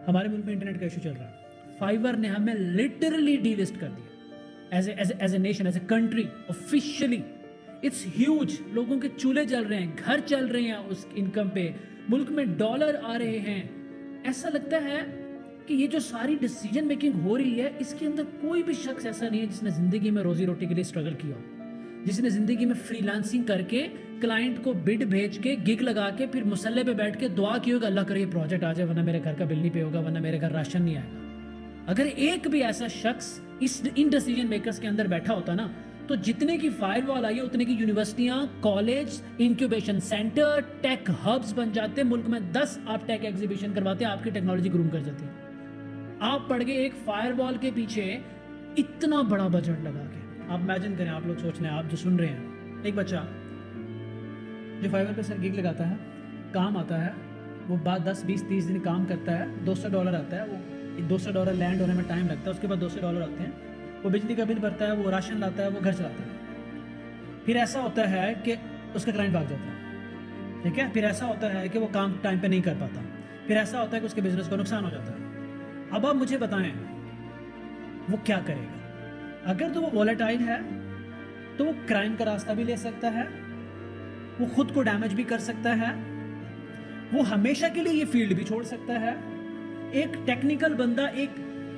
हमारे मुल्क में इंटरनेट का इशू चल रहा है। फाइवर ने हमें लिटरली डीलिस्ट कर दिया as a nation, as a country. Officially it's huge. लोगों के चूल्हे जल रहे हैं, घर चल रहे हैं उस इनकम पे, मुल्क में डॉलर आ रहे हैं। ऐसा लगता है कि ये जो सारी डिसीजन मेकिंग हो रही है, इसके अंदर कोई भी शख्स ऐसा नहीं है जिसने ज़िंदगी में रोजी रोटी के लिए स्ट्रगल किया हो, जिसने ज़िंदगी में फ्रीलांसिंग करके क्लाइंट को बिड भेज के गिग लगा के फिर मुसल्ले पे बैठ के दुआ की होगा अल्लाह करे ये प्रोजेक्ट आ जाए, वरना मेरे घर का बिल नहीं पे होगा, वरना मेरे घर राशन नहीं आएगा। अगर एक भी ऐसा शख्स इन डिसीजन मेकर्स के अंदर बैठा होता ना, तो जितने की फायरवॉल आई है उतने की यूनिवर्सिटियां, college, incubation centre, tech hubs बन जाते। मुल्क में 10 आप टेक एग्जीबिशन करवाते, आपकी टेक्नोलॉजी ग्रूम कर जाती। आप पड़ गए एक फायरवॉल के पीछे इतना बड़ा बजट लगा के। आप इमेजिन करें, आप लोग सोच रहे हैं, आप जो सुन रहे हैं, एक बच्चा जो फाइवर पे सर गिग लगाता है, काम आता है, वो बाद 10, 20, 30 दिन काम करता है, $200 आता है। वो $200 लैंड होने में टाइम लगता है, उसके बाद $200 आते हैं। वो बिजली का बिल भरता है, वो राशन लाता है, वो घर चलाता है। फिर ऐसा होता है कि उसका क्लाइंट भाग जाता है, ठीक है। फिर ऐसा होता है कि वो काम टाइम पे नहीं कर पाता। फिर ऐसा होता है कि उसके बिजनेस को नुकसान हो जाता है। अब आप मुझे बताएं वो क्या करेगा? अगर तो वो वॉलेटाइल है तो वो क्राइम का रास्ता भी ले सकता है, वो खुद को डैमेज भी कर सकता है, वो हमेशा के लिए ये फील्ड भी छोड़ सकता है। एक टेक्निकल बंदा एक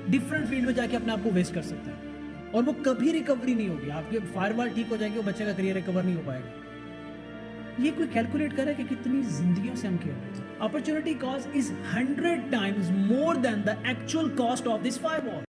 डिफरेंट फील्ड में जाके अपने आप को वेस्ट कर सकता है और वो कभी रिकवरी नहीं होगी। आपके फायरवॉल ठीक हो जाएगी, वो बच्चे का करियर रिकवर नहीं हो पाएगा। ये कोई कैलकुलेट करे कि कितनी जिंदगियों से हम खेल रहे हैं। Opportunity cost is 100 times more than the actual cost of this firewall.